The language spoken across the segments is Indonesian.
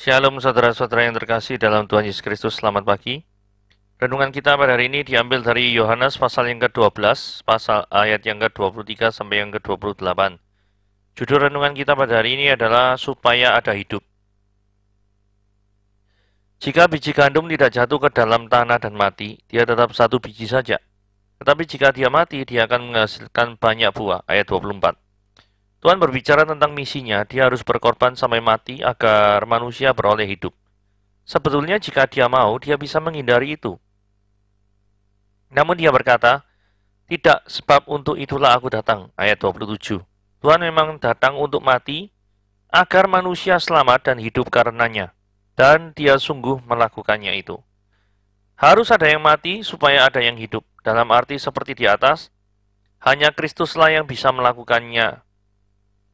Shalom saudara-saudara yang terkasih dalam Tuhan Yesus Kristus, selamat pagi. Renungan kita pada hari ini diambil dari Yohanes pasal yang ke-12, pasal ayat yang ke-23 sampai yang ke-28. Judul renungan kita pada hari ini adalah supaya ada hidup. Jika biji gandum tidak jatuh ke dalam tanah dan mati, dia tetap satu biji saja. Tetapi jika dia mati, dia akan menghasilkan banyak buah. Ayat 24. Tuhan berbicara tentang misinya, dia harus berkorban sampai mati agar manusia beroleh hidup. Sebetulnya jika dia mau, dia bisa menghindari itu. Namun dia berkata, tidak, sebab untuk itulah aku datang. Ayat 27. Tuhan memang datang untuk mati, agar manusia selamat dan hidup karenanya. Dan dia sungguh melakukannya itu. Harus ada yang mati supaya ada yang hidup. Dalam arti seperti di atas, hanya Kristuslah yang bisa melakukannya.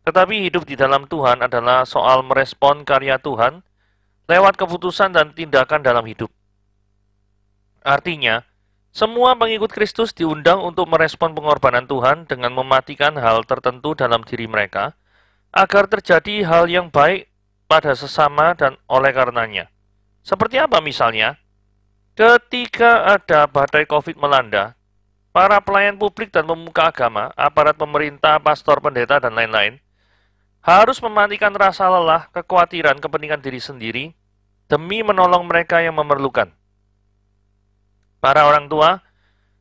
Tetapi hidup di dalam Tuhan adalah soal merespon karya Tuhan lewat keputusan dan tindakan dalam hidup. Artinya, semua pengikut Kristus diundang untuk merespon pengorbanan Tuhan dengan mematikan hal tertentu dalam diri mereka, agar terjadi hal yang baik pada sesama dan oleh karenanya. Seperti apa misalnya? Ketika ada badai COVID melanda, para pelayan publik dan pemuka agama, aparat pemerintah, pastor, pendeta, dan lain-lain, harus mematikan rasa lelah, kekhawatiran, kepentingan diri sendiri demi menolong mereka yang memerlukan. Para orang tua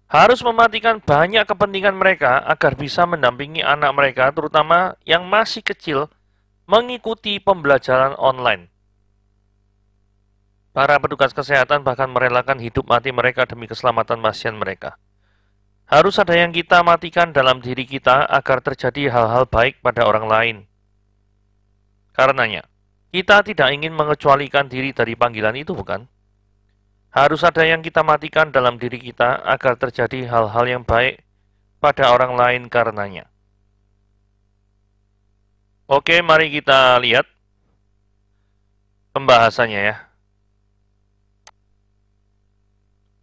harus mematikan banyak kepentingan mereka agar bisa mendampingi anak mereka, terutama yang masih kecil, mengikuti pembelajaran online. Para petugas kesehatan bahkan merelakan hidup mati mereka demi keselamatan pasien mereka. Harus ada yang kita matikan dalam diri kita agar terjadi hal-hal baik pada orang lain. Karenanya, kita tidak ingin mengecualikan diri dari panggilan itu, bukan? Harus ada yang kita matikan dalam diri kita agar terjadi hal-hal yang baik pada orang lain karenanya. Oke, mari kita lihat pembahasannya ya.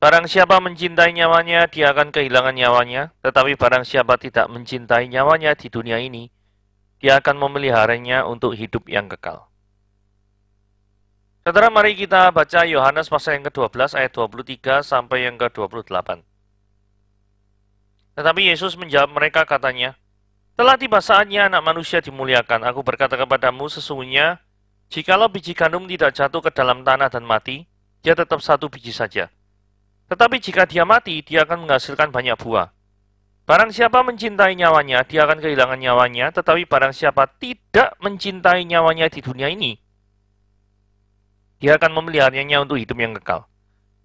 Barang siapa mencintai nyawanya, dia akan kehilangan nyawanya. Tetapi barang siapa tidak mencintai nyawanya di dunia ini, dia akan memeliharanya untuk hidup yang kekal. Saudara, mari kita baca Yohanes pasal yang ke-12 ayat 23 sampai yang ke-28. Tetapi Yesus menjawab mereka katanya, telah tiba saatnya anak manusia dimuliakan. Aku berkata kepadamu sesungguhnya, jikalau biji gandum tidak jatuh ke dalam tanah dan mati, dia tetap satu biji saja. Tetapi jika dia mati, dia akan menghasilkan banyak buah. Barang siapa mencintai nyawanya, dia akan kehilangan nyawanya, tetapi barang siapa tidak mencintai nyawanya di dunia ini, dia akan memeliharanya untuk hidup yang kekal.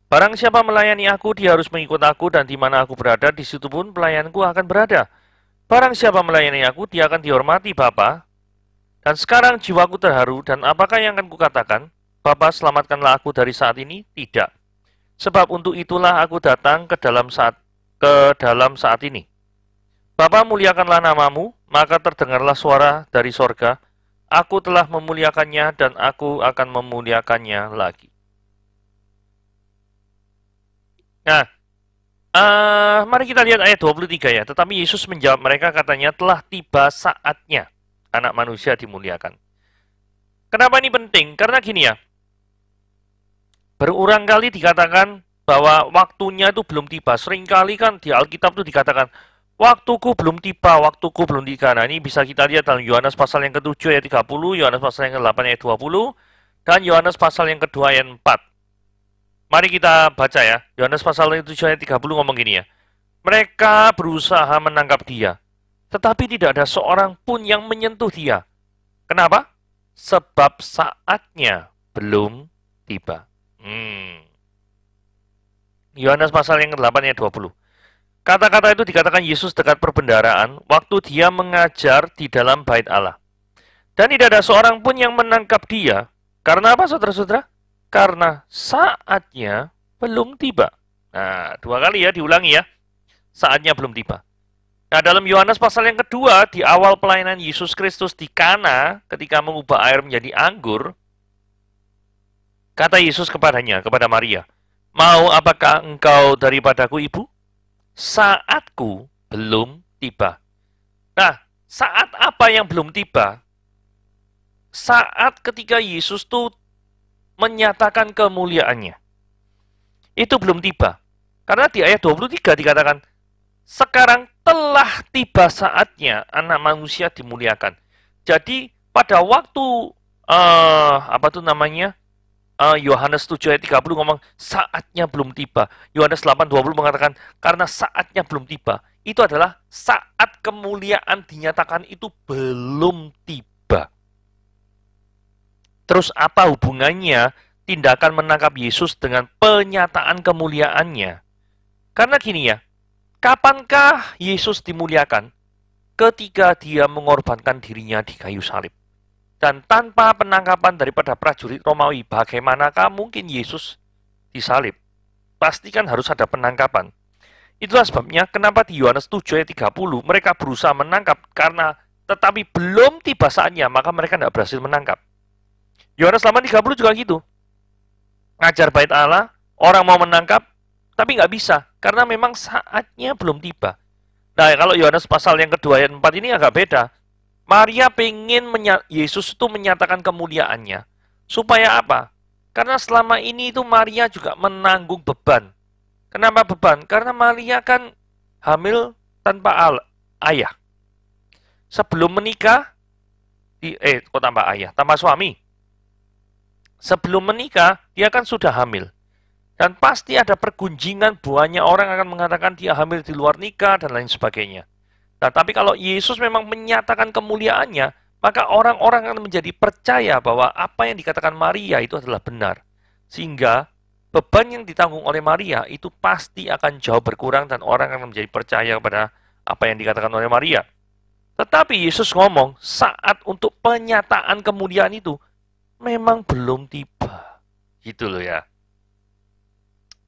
Barang siapa melayani aku, dia harus mengikut aku, dan di mana aku berada, di situ pun pelayanku akan berada. Barang siapa melayani aku, dia akan dihormati Bapa. Dan sekarang jiwaku terharu, dan apakah yang akan kukatakan? Bapa, selamatkanlah aku dari saat ini? Tidak. Sebab untuk itulah aku datang ke dalam saat ini. Bapa, muliakanlah namamu, maka terdengarlah suara dari sorga. Aku telah memuliakannya dan aku akan memuliakannya lagi. Nah, mari kita lihat ayat 23 ya. Tetapi Yesus menjawab mereka katanya, telah tiba saatnya anak manusia dimuliakan. Kenapa ini penting? Karena gini ya, berulang kali dikatakan bahwa waktunya itu belum tiba. Seringkali kan di Alkitab itu dikatakan, waktuku belum tiba, waktuku belum tiba. Nah, ini bisa kita lihat dalam Yohanes pasal yang ke-7 ayat 30, Yohanes pasal yang ke-8 ayat 20, dan Yohanes pasal yang ke-2 ayat 4. Mari kita baca ya. Yohanes pasal yang ke-7 ayat 30 ngomong gini ya. Mereka berusaha menangkap dia, tetapi tidak ada seorang pun yang menyentuh dia. Kenapa? Sebab saatnya belum tiba. Yohanes pasal yang ke-8 ayat 20. Kata-kata itu dikatakan Yesus dekat perbendaharaan waktu dia mengajar di dalam bait Allah. Dan tidak ada seorang pun yang menangkap dia. Karena apa saudara-saudara? Karena saatnya belum tiba. Nah, dua kali ya diulangi ya. Saatnya belum tiba. Nah, dalam Yohanes pasal yang kedua, di awal pelayanan Yesus Kristus di Kana, ketika mengubah air menjadi anggur, kata Yesus kepadanya, kepada Maria, mau apakah engkau daripadaku, ibu? Saatku belum tiba. Nah, saat apa yang belum tiba? Saat ketika Yesus tuh menyatakan kemuliaannya. Itu belum tiba. Karena di ayat 23 dikatakan, sekarang telah tiba saatnya anak manusia dimuliakan. Jadi pada waktu Yohanes 7 ayat 30 ngomong saatnya belum tiba. Yohanes 8:20 mengatakan karena saatnya belum tiba. Itu adalah saat kemuliaan dinyatakan itu belum tiba. Terus apa hubungannya tindakan menangkap Yesus dengan penyataan kemuliaannya? Karena gini ya, kapankah Yesus dimuliakan? Ketika dia mengorbankan dirinya di kayu salib. Dan tanpa penangkapan daripada prajurit Romawi, bagaimanakah mungkin Yesus disalib? Pasti kan harus ada penangkapan. Itulah sebabnya kenapa di Yohanes 7 ayat 30 mereka berusaha menangkap karena tetapi belum tiba saatnya, maka mereka tidak berhasil menangkap. Yohanes 8:30 juga gitu. Ngajar bait Allah, orang mau menangkap, tapi nggak bisa, karena memang saatnya belum tiba. Nah, kalau Yohanes pasal yang kedua ayat 4 ini agak beda. Maria pengen Yesus itu menyatakan kemuliaannya. Supaya apa? Karena selama ini itu Maria juga menanggung beban. Kenapa beban? Karena Maria kan hamil tanpa ayah. Sebelum menikah, tanpa suami. Sebelum menikah, dia kan sudah hamil. Dan pasti ada pergunjingan, banyak orang akan mengatakan dia hamil di luar nikah, dan lain sebagainya. Nah, tapi kalau Yesus memang menyatakan kemuliaannya, maka orang-orang akan menjadi percaya bahwa apa yang dikatakan Maria itu adalah benar. Sehingga beban yang ditanggung oleh Maria itu pasti akan jauh berkurang dan orang akan menjadi percaya kepada apa yang dikatakan oleh Maria. Tetapi Yesus ngomong, saat untuk penyataan kemuliaan itu memang belum tiba. Gitu loh ya.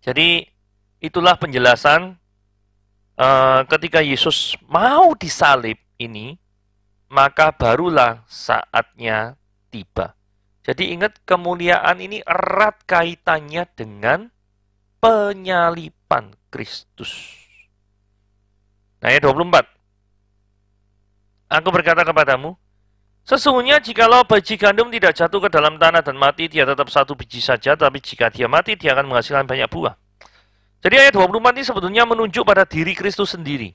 Jadi itulah penjelasan ketika Yesus mau disalib ini, maka barulah saatnya tiba. Jadi ingat, kemuliaan ini erat kaitannya dengan penyaliban Kristus. Nah, ayat 24. Aku berkata kepadamu, sesungguhnya jikalau biji gandum tidak jatuh ke dalam tanah dan mati, dia tetap satu biji saja, tapi jika dia mati, dia akan menghasilkan banyak buah. Jadi ayat 24 ini sebetulnya menunjuk pada diri Kristus sendiri.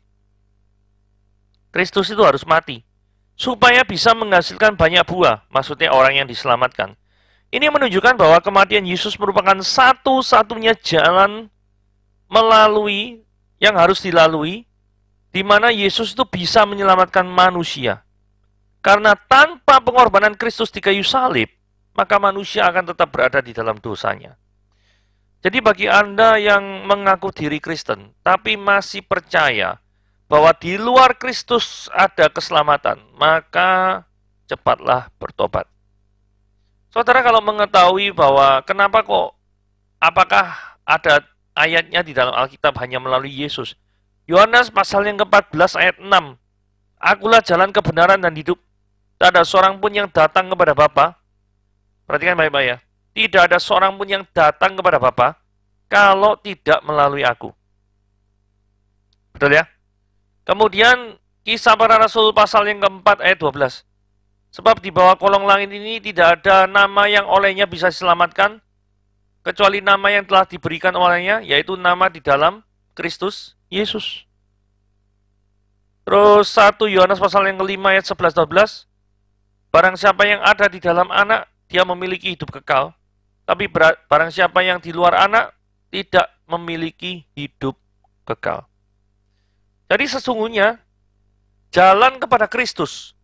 Kristus itu harus mati, supaya bisa menghasilkan banyak buah, maksudnya orang yang diselamatkan. Ini menunjukkan bahwa kematian Yesus merupakan satu-satunya jalan yang harus dilalui, di mana Yesus itu bisa menyelamatkan manusia. Karena tanpa pengorbanan Kristus di kayu salib, maka manusia akan tetap berada di dalam dosanya. Jadi bagi Anda yang mengaku diri Kristen, tapi masih percaya bahwa di luar Kristus ada keselamatan, maka cepatlah bertobat. Saudara, kalau mengetahui bahwa apakah ada ayatnya di dalam Alkitab hanya melalui Yesus? Yohanes pasal yang ke-14 ayat 6. Akulah jalan kebenaran dan hidup. Tidak ada seorang pun yang datang kepada Bapa. Perhatikan baik-baik ya. Tidak ada seorang pun yang datang kepada Bapa kalau tidak melalui aku. Betul ya? Kemudian Kisah Para Rasul pasal yang ke-4 ayat 12. Sebab di bawah kolong langit ini tidak ada nama yang olehnya bisa diselamatkan, kecuali nama yang telah diberikan olehnya, yaitu nama di dalam Kristus Yesus. Terus 1 Yohanes pasal yang ke-5 ayat 11-12. Barang siapa yang ada di dalam anak, dia memiliki hidup kekal. Tapi barang siapa yang di luar anak, tidak memiliki hidup kekal. Jadi sesungguhnya, jalan kepada Kristus,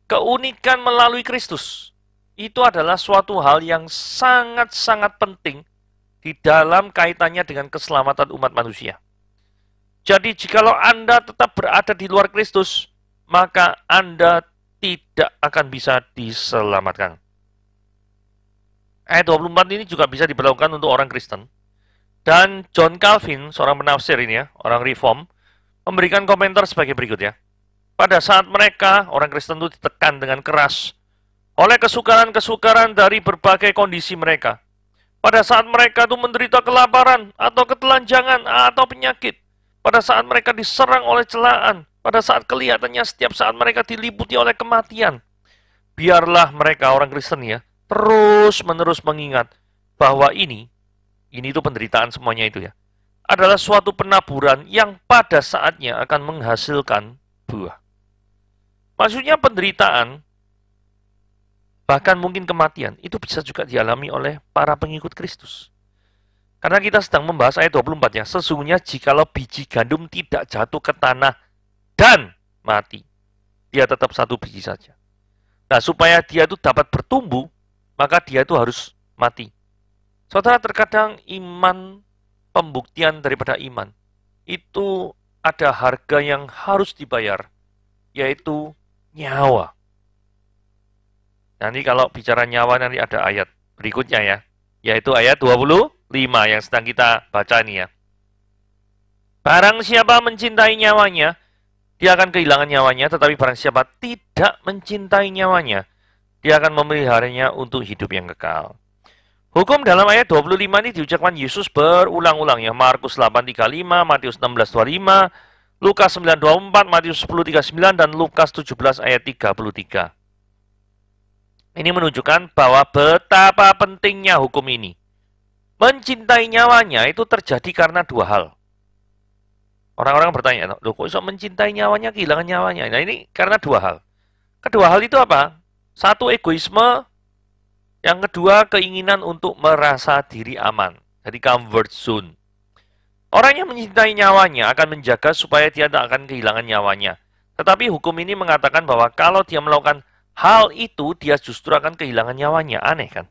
keunikan melalui Kristus, itu adalah suatu hal yang sangat-sangat penting di dalam kaitannya dengan keselamatan umat manusia. Jadi jikalau Anda tetap berada di luar Kristus, maka Anda tidak akan bisa diselamatkan. Ayat 24 ini juga bisa diberlakukan untuk orang Kristen. Dan John Calvin, seorang penafsir ini ya, orang reform, memberikan komentar sebagai berikut ya. Pada saat mereka, orang Kristen itu ditekan dengan keras oleh kesukaran-kesukaran dari berbagai kondisi mereka. Pada saat mereka itu menderita kelaparan, atau ketelanjangan, atau penyakit. Pada saat mereka diserang oleh celaan. Pada saat kelihatannya setiap saat mereka diliputi oleh kematian. Biarlah mereka, orang Kristen ya, terus-menerus mengingat bahwa ini itu penderitaan semuanya itu ya, adalah suatu penaburan yang pada saatnya akan menghasilkan buah. Maksudnya penderitaan, bahkan mungkin kematian, itu bisa juga dialami oleh para pengikut Kristus. Karena kita sedang membahas ayat 24 ya, sesungguhnya jikalau biji gandum tidak jatuh ke tanah dan mati, dia tetap satu biji saja. Nah, supaya dia itu dapat bertumbuh, maka dia itu harus mati. Saudara, terkadang iman, pembuktian daripada iman, itu ada harga yang harus dibayar, yaitu nyawa. Nanti kalau bicara nyawa, nanti ada ayat berikutnya ya, yaitu ayat 25 yang sedang kita baca ini ya. Barang siapa mencintai nyawanya, dia akan kehilangan nyawanya, tetapi barang siapa tidak mencintai nyawanya, dia akan memeliharanya untuk hidup yang kekal. Hukum dalam ayat 25 ini diucapkan Yesus berulang-ulang ya. Markus 8:35, Matius 16:25, Lukas 9:24, Matius 10:39, dan Lukas 17 ayat 33. Ini menunjukkan bahwa betapa pentingnya hukum ini. Mencintai nyawanya itu terjadi karena dua hal. Orang-orang bertanya, loh kok bisa mencintai nyawanya, kehilangan nyawanya? Nah ini karena dua hal. Kedua hal itu apa? Satu, egoisme. Yang kedua, keinginan untuk merasa diri aman. Jadi comfort zone. Orang yang mencintai nyawanya akan menjaga supaya dia tidak akan kehilangan nyawanya. Tetapi hukum ini mengatakan bahwa kalau dia melakukan hal itu, dia justru akan kehilangan nyawanya. Aneh kan?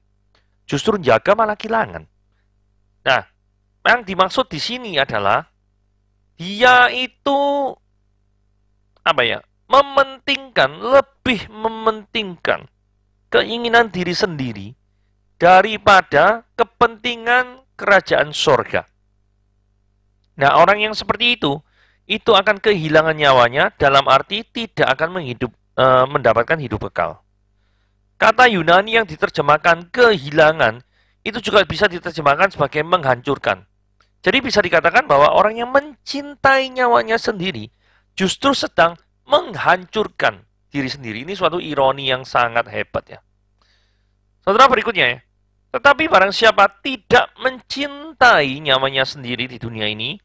Justru jaga malah kehilangan. Nah, yang dimaksud di sini adalah dia itu lebih mementingkan keinginan diri sendiri daripada kepentingan kerajaan sorga. Nah, orang yang seperti itu akan kehilangan nyawanya dalam arti tidak akan mendapatkan hidup kekal. Kata Yunani yang diterjemahkan kehilangan, itu juga bisa diterjemahkan sebagai menghancurkan. Jadi bisa dikatakan bahwa orang yang mencintai nyawanya sendiri justru sedang menghancurkan diri sendiri. Ini suatu ironi yang sangat hebat ya. Saudara, berikutnya ya. Tetapi barang siapa tidak mencintai nyawanya sendiri di dunia ini,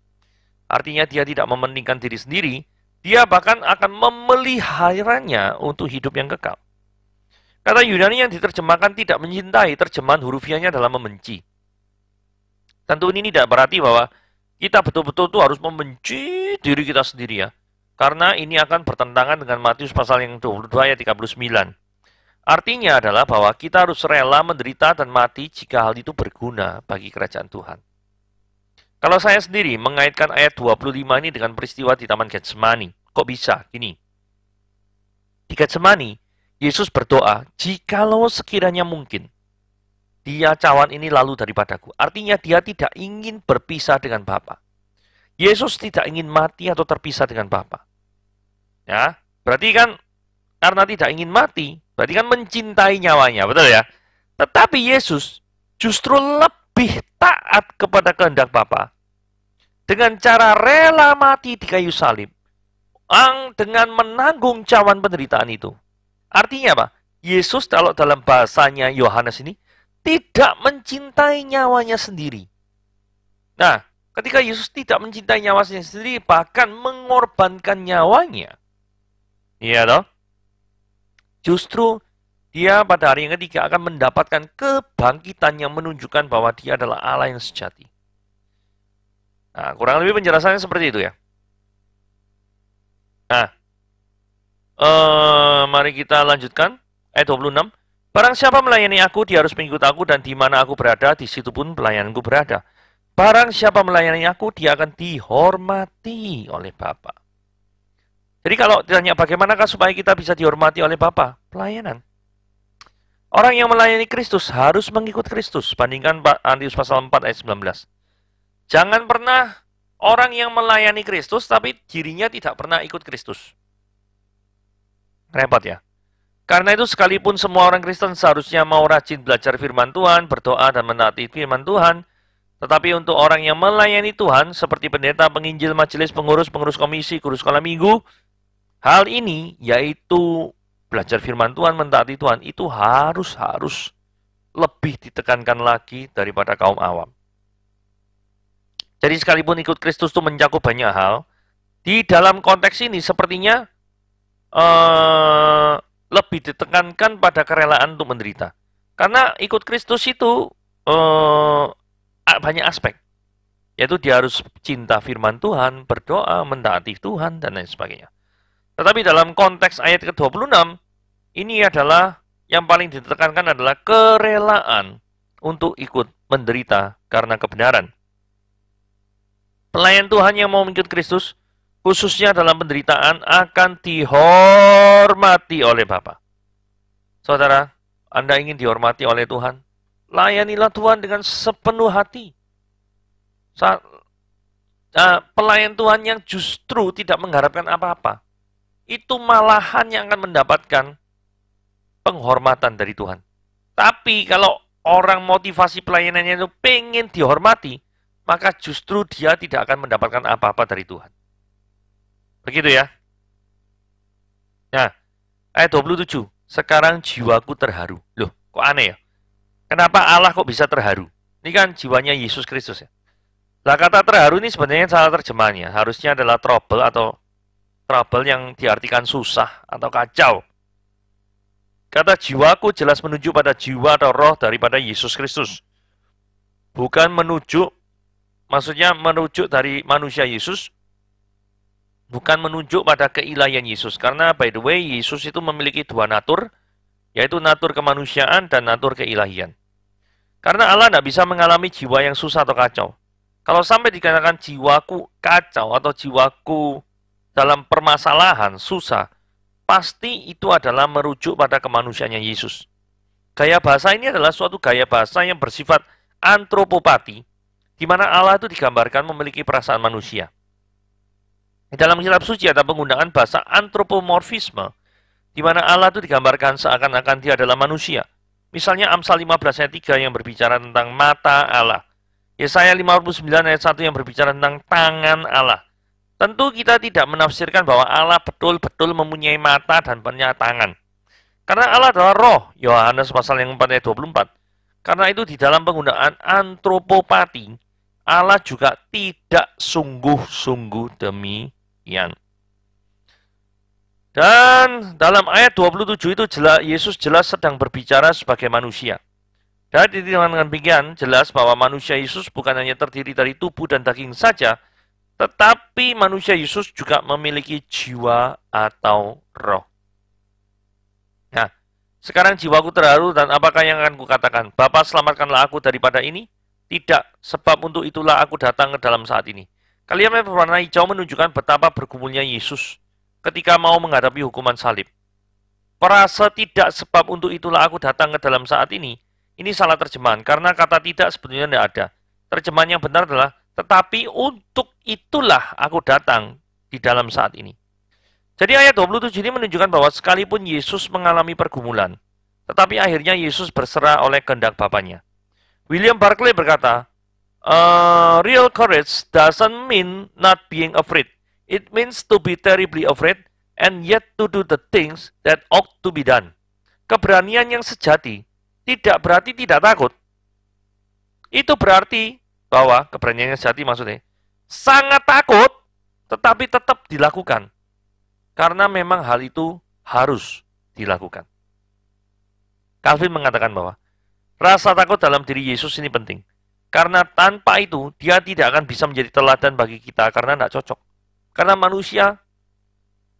artinya dia tidak mementingkan diri sendiri, dia bahkan akan memeliharanya untuk hidup yang kekal. Kata Yunani yang diterjemahkan tidak mencintai, terjemahan hurufiahnya adalah membenci. Tentu ini tidak berarti bahwa kita betul-betul tuh harus membenci diri kita sendiri ya. Karena ini akan bertentangan dengan Matius pasal yang 22 ayat 39. Artinya adalah bahwa kita harus rela menderita dan mati jika hal itu berguna bagi kerajaan Tuhan. Kalau saya sendiri mengaitkan ayat 25 ini dengan peristiwa di Taman Getsemani. Kok bisa? Gini. Di Getsemani, Yesus berdoa, jikalau sekiranya mungkin, dia cawan ini lalu daripadaku. Artinya dia tidak ingin berpisah dengan Bapa. Yesus tidak ingin mati atau terpisah dengan Bapa. Ya, berarti kan karena tidak ingin mati, berarti kan mencintai nyawanya, betul ya? Tetapi Yesus justru lebih taat kepada kehendak Bapa dengan cara rela mati di kayu salib, dengan menanggung cawan penderitaan itu. Artinya apa? Yesus kalau dalam bahasanya Yohanes ini tidak mencintai nyawanya sendiri. Nah, ketika Yesus tidak mencintai nyawanya sendiri, bahkan mengorbankan nyawanya, iya toh? Justru dia pada hari yang ketiga akan mendapatkan kebangkitan yang menunjukkan bahwa dia adalah Allah yang sejati. Nah, kurang lebih penjelasannya seperti itu ya. Nah, mari kita lanjutkan ayat 26. Barang siapa melayani aku, dia harus mengikut aku, dan di mana aku berada, di situ pun pelayananku berada. Barang siapa melayani aku, dia akan dihormati oleh Bapa. Jadi kalau ditanya bagaimanakah supaya kita bisa dihormati oleh Bapa? Pelayanan. Orang yang melayani Kristus harus mengikut Kristus. Bandingkan Matius pasal 4 ayat 19. Jangan pernah orang yang melayani Kristus, tapi dirinya tidak pernah ikut Kristus. Repot ya. Karena itu sekalipun semua orang Kristen seharusnya mau rajin belajar firman Tuhan, berdoa dan menaati firman Tuhan, tetapi untuk orang yang melayani Tuhan, seperti pendeta, penginjil, majelis, pengurus komisi, guru sekolah minggu, hal ini yaitu belajar firman Tuhan, mentaati Tuhan, itu harus lebih ditekankan lagi daripada kaum awam. Jadi sekalipun ikut Kristus itu mencakup banyak hal, di dalam konteks ini sepertinya lebih ditekankan pada kerelaan untuk menderita. Karena ikut Kristus itu banyak aspek. Yaitu dia harus cinta firman Tuhan, berdoa, mentaati Tuhan, dan lain sebagainya. Tetapi dalam konteks ayat ke-26, ini adalah yang paling ditekankan adalah kerelaan untuk ikut menderita karena kebenaran. Pelayan Tuhan yang mau mengikut Kristus, khususnya dalam penderitaan, akan dihormati oleh Bapa. Saudara, Anda ingin dihormati oleh Tuhan? Layanilah Tuhan dengan sepenuh hati. Pelayan Tuhan yang justru tidak mengharapkan apa-apa, itu malahan yang akan mendapatkan penghormatan dari Tuhan. Tapi kalau orang motivasi pelayanannya itu pengen dihormati, maka justru dia tidak akan mendapatkan apa-apa dari Tuhan. Begitu ya. Nah, ayat 27. Sekarang jiwaku terharu. Loh, kok aneh ya? Kenapa Allah kok bisa terharu? Ini kan jiwanya Yesus Kristus ya. Nah, kata terharu ini sebenarnya salah terjemahannya. Harusnya adalah trouble atau trouble yang diartikan susah atau kacau. Kata jiwaku jelas menuju pada jiwa atau roh daripada Yesus Kristus. Bukan menuju, maksudnya merujuk dari manusia Yesus, bukan menunjuk pada keilahian Yesus. Karena by the way, Yesus itu memiliki dua natur, yaitu natur kemanusiaan dan natur keilahian. Karena Allah tidak bisa mengalami jiwa yang susah atau kacau. Kalau sampai dikatakan jiwaku kacau atau jiwaku dalam permasalahan, susah, pasti itu adalah merujuk pada kemanusiaannya Yesus. Gaya bahasa ini adalah suatu gaya bahasa yang bersifat antropopati, di mana Allah itu digambarkan memiliki perasaan manusia. Di dalam kitab suci ada penggunaan bahasa antropomorfisme, di mana Allah itu digambarkan seakan-akan dia adalah manusia. Misalnya Amsal 15 ayat 3 yang berbicara tentang mata Allah. Yesaya 59 ayat 1 yang berbicara tentang tangan Allah. Tentu kita tidak menafsirkan bahwa Allah betul-betul mempunyai mata dan punya tangan. Karena Allah adalah roh, Yohanes pasal yang 4 ayat 24. Karena itu di dalam penggunaan antropopati, Allah juga tidak sungguh-sungguh demikian. Dan dalam ayat 27 itu Yesus jelas sedang berbicara sebagai manusia. Dan dengan demikian jelas bahwa manusia Yesus bukan hanya terdiri dari tubuh dan daging saja, tetapi manusia Yesus juga memiliki jiwa atau roh. Nah, sekarang jiwaku terharu dan apakah yang akan kukatakan? Bapa, selamatkanlah aku daripada ini? Tidak, sebab untuk itulah aku datang ke dalam saat ini. Kalian berwarna hijau menunjukkan betapa bergumulnya Yesus ketika mau menghadapi hukuman salib. Perasa tidak sebab untuk itulah aku datang ke dalam saat ini. Ini salah terjemahan, karena kata tidak sebetulnya tidak ada. Terjemahan yang benar adalah, tetapi untuk itulah aku datang di dalam saat ini. Jadi ayat 27 ini menunjukkan bahwa sekalipun Yesus mengalami pergumulan, tetapi akhirnya Yesus berserah oleh kehendak Bapanya. William Barclay berkata, real courage doesn't mean not being afraid. It means to be terribly afraid and yet to do the things that ought to be done. Keberanian yang sejati tidak berarti tidak takut. Itu berarti bahwa keberanian yang sejati maksudnya sangat takut, tetapi tetap dilakukan. Karena memang hal itu harus dilakukan. Calvin mengatakan bahwa rasa takut dalam diri Yesus ini penting. Karena tanpa itu, dia tidak akan bisa menjadi teladan bagi kita karena tidak cocok. Karena manusia,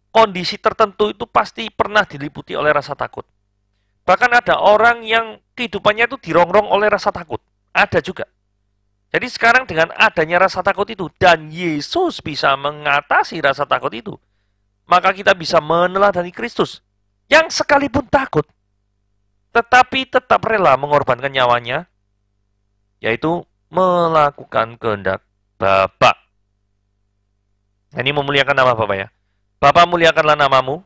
kondisi tertentu itu pasti pernah diliputi oleh rasa takut. Bahkan ada orang yang kehidupannya itu dirongrong oleh rasa takut. Ada juga. Jadi sekarang dengan adanya rasa takut itu, dan Yesus bisa mengatasi rasa takut itu, maka kita bisa meneladani Kristus, yang sekalipun takut, tetapi tetap rela mengorbankan nyawanya, yaitu melakukan kehendak Bapa. Ini memuliakan nama Bapa ya. Bapa, muliakanlah namamu,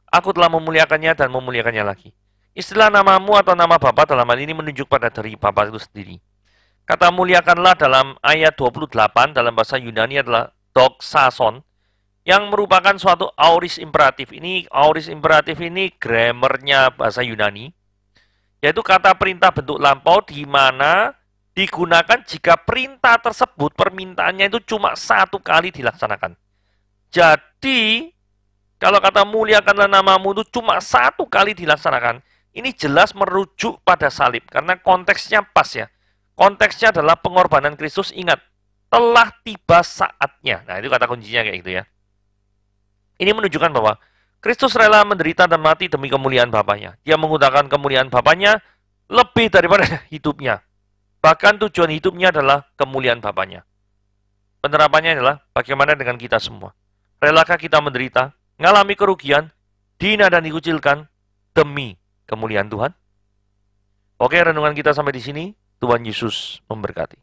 aku telah memuliakannya dan memuliakannya lagi. Istilah namamu atau nama Bapa dalam hal ini menunjuk pada dari Bapa itu sendiri. Kata muliakanlah dalam ayat 28 dalam bahasa Yunani adalah doxason, yang merupakan suatu aorist imperatif. Ini aorist imperatif ini grammarnya bahasa Yunani, Yaitu kata perintah bentuk lampau di mana digunakan jika perintah tersebut permintaannya itu cuma satu kali dilaksanakan. Jadi, kalau kata muliakanlah namamu itu cuma satu kali dilaksanakan, ini jelas merujuk pada salib. Karena konteksnya pas ya. Konteksnya adalah pengorbanan Kristus, ingat. Telah tiba saatnya. Nah, itu kata kuncinya kayak gitu ya. Ini menunjukkan bahwa Kristus rela menderita dan mati demi kemuliaan Bapaknya. Dia mengutamakan kemuliaan Bapaknya lebih daripada hidupnya. Bahkan tujuan hidupnya adalah kemuliaan Bapaknya. Penerapannya adalah bagaimana dengan kita semua. Relakah kita menderita, mengalami kerugian, dihina dan dikucilkan demi kemuliaan Tuhan? Oke, renungan kita sampai di sini. Tuhan Yesus memberkati.